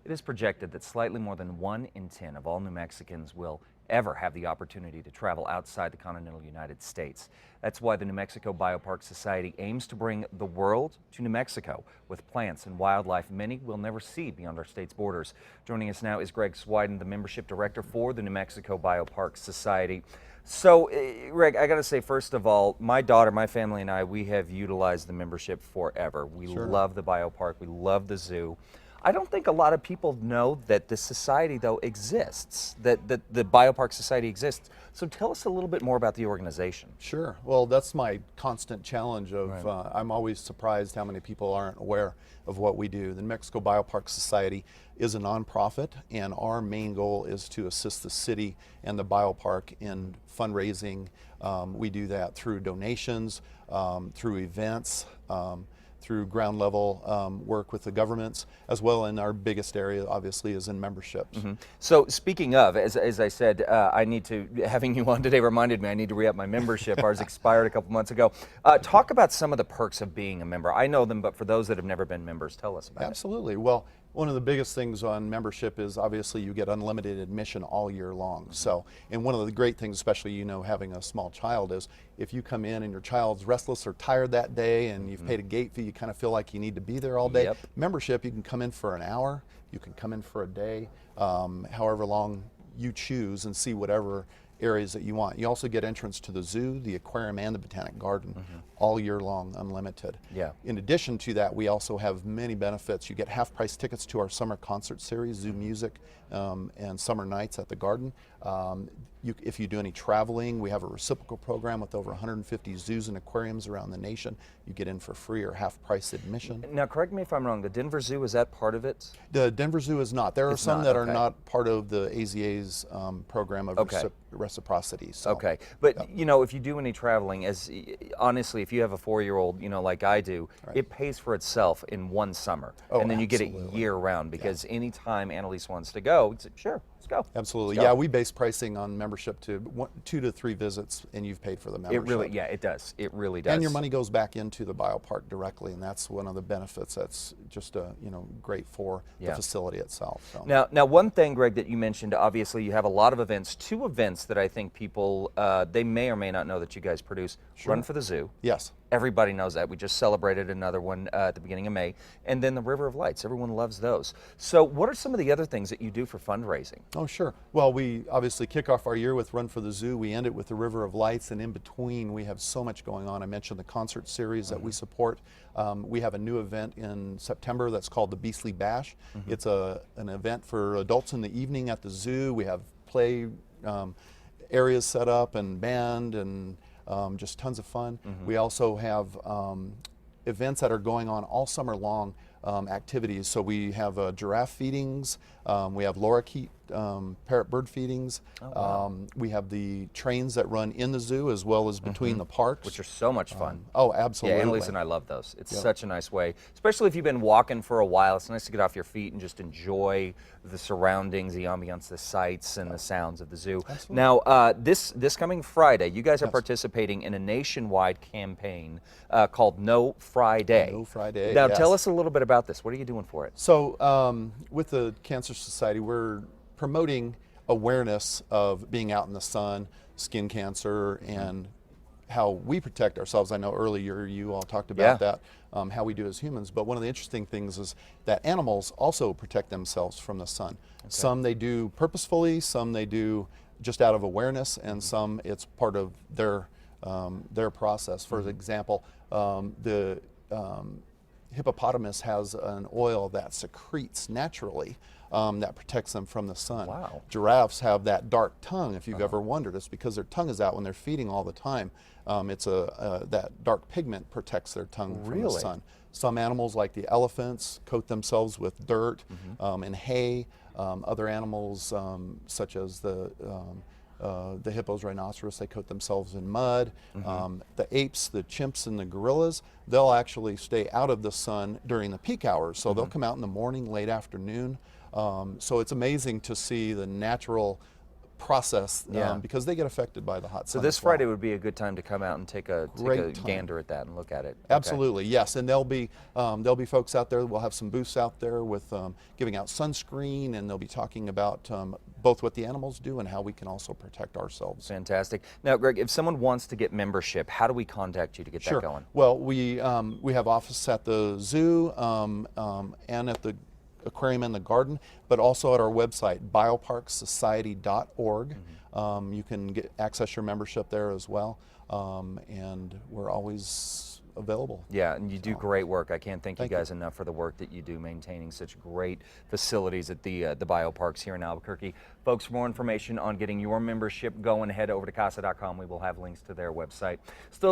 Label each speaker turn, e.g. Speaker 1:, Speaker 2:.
Speaker 1: It is projected that slightly more than 1 in 10 of all New Mexicans will ever have the opportunity to travel outside the continental United States. That's why the New Mexico BioPark Society aims to bring the world to New Mexico with plants and wildlife many will never see beyond our state's borders. Joining us now is Greg Swiden, the membership director for the New Mexico BioPark Society. So, Greg, I got to say, first of all, my daughter, my family, and I, we have utilized the membership forever. We love the biopark. We love the zoo. I don't think a lot of people know that the society, though, exists, that the BioPark Society exists. So tell us a little bit more about the organization.
Speaker 2: Sure. Well, that's my constant challenge of, I'm always surprised how many people aren't aware of what we do. The New Mexico BioPark Society is a nonprofit, and our main goal is to assist the city and the biopark in fundraising. We do that through donations, through events, through ground level work with the governments, as well in our biggest area obviously is in memberships.
Speaker 1: So speaking of, as I said, I need to, having you on today reminded me I need to re-up my membership. Ours expired a couple months ago. Talk about some of the perks of being a member. I know them, but for those that have never been members, tell us about it.
Speaker 2: Absolutely. Well, one of the biggest things on membership is obviously you get unlimited admission all year long. So, and one of the great things, especially having a small child, is if you come in and your child's restless or tired that day and you've paid a gate fee, you kind of feel like you need to be there all day. Membership, you can come in for an hour, you can come in for a day, however long you choose, and see whatever areas that you want. You also get entrance to the zoo, the aquarium, and the botanic garden all year long, unlimited. In addition to that, we also have many benefits. You get half-price tickets to our summer concert series, Zoo Music, and summer nights at the garden. If you do any traveling, we have a reciprocal program with over 150 zoos and aquariums around the nation. You get in for free or half-price admission.
Speaker 1: Now, correct me if I'm wrong, the Denver Zoo, is that part of it?
Speaker 2: The Denver Zoo is not. There are some that are not part of the AZA's program of reciprocity. So,
Speaker 1: but if you do any traveling, honestly, if you have a 4-year-old, like I do, it pays for itself in one summer. And then you get it year-round, because anytime Annalise wants to go, it's like, sure, let's go.
Speaker 2: Absolutely. Yeah, we base pricing on membership to 2 to 3 visits, and you've paid for the membership.
Speaker 1: It really, it does. It really does.
Speaker 2: And your money goes back into the biopark directly, and that's one of the benefits that's just great for the facility itself. So.
Speaker 1: Now, one thing, Greg, that you mentioned, obviously you have a lot of events. 2 events that I think people, they may or may not know that you guys produce. Run for the Zoo.
Speaker 2: Yes.
Speaker 1: Everybody knows that. We just celebrated another one at the beginning of May. And then the River of Lights. Everyone loves those. So what are some of the other things that you do for fundraising?
Speaker 2: Oh, sure. Well, we obviously kick off our year with Run for the Zoo. We end it with the River of Lights, and in between we have so much going on. I mentioned the concert series that we support. We have a new event in September that's called the Beastly Bash. It's an event for adults in the evening at the zoo. We have play areas set up and band and just tons of fun. We also have events that are going on all summer long, activities. So we have giraffe feedings, we have lorikeet parrot bird feedings. We have the trains that run in the zoo as well as between the parks.
Speaker 1: Which are so much fun.
Speaker 2: Oh, absolutely.
Speaker 1: Yeah, Annalise and I love those. It's such a nice way, especially if you've been walking for a while. It's nice to get off your feet and just enjoy the surroundings, the ambiance, the sights, and the sounds of the zoo.
Speaker 2: Absolutely.
Speaker 1: Now, this coming Friday, you guys are participating in a nationwide campaign called No Friday.
Speaker 2: No Friday.
Speaker 1: Now, tell us a little bit about this. What are you doing for it?
Speaker 2: So, with the Cancer Society, we're promoting awareness of being out in the sun, skin cancer, and how we protect ourselves. I know earlier you all talked about that, how we do as humans, but one of the interesting things is that animals also protect themselves from the sun. Some they do purposefully, some they do just out of awareness, and some it's part of their process. For example, the hippopotamus has an oil that secretes naturally that protects them from the sun.
Speaker 1: Wow.
Speaker 2: Giraffes have that dark tongue, if you've ever wondered. It's because their tongue is out when they're feeding all the time. That dark pigment protects their tongue from the sun. Some animals, like the elephants, coat themselves with dirt and hay. Other animals, such as the hippos, rhinoceros, they coat themselves in mud. The apes, the chimps, and the gorillas, they'll actually stay out of the sun during the peak hours. So they'll come out in the morning, late afternoon. So it's amazing to see the natural process
Speaker 1: Yeah.
Speaker 2: because they get affected by the hot
Speaker 1: So
Speaker 2: sun.
Speaker 1: this
Speaker 2: as well.
Speaker 1: Friday would be a good time to come out and take a
Speaker 2: Great time.
Speaker 1: gander at that and look at it. Okay.
Speaker 2: Absolutely, yes, and there'll be folks out there. We'll have some booths out there with giving out sunscreen, and they'll be talking about both what the animals do and how we can also protect ourselves.
Speaker 1: Fantastic. Now, Greg, if someone wants to get membership, how do we contact you to get
Speaker 2: Sure.
Speaker 1: that going?
Speaker 2: Well, we have office at the zoo and at the aquarium and the garden, but also at our website, bioparksociety.org. You can access your membership there as well, and we're always available.
Speaker 1: Yeah, and you do great work. I can't thank you
Speaker 2: Thank you.
Speaker 1: guys enough for the work that you do maintaining such great facilities at the bioparks here in Albuquerque. Folks, for more information on getting your membership going, head over to casa.com. We will have links to their website. Still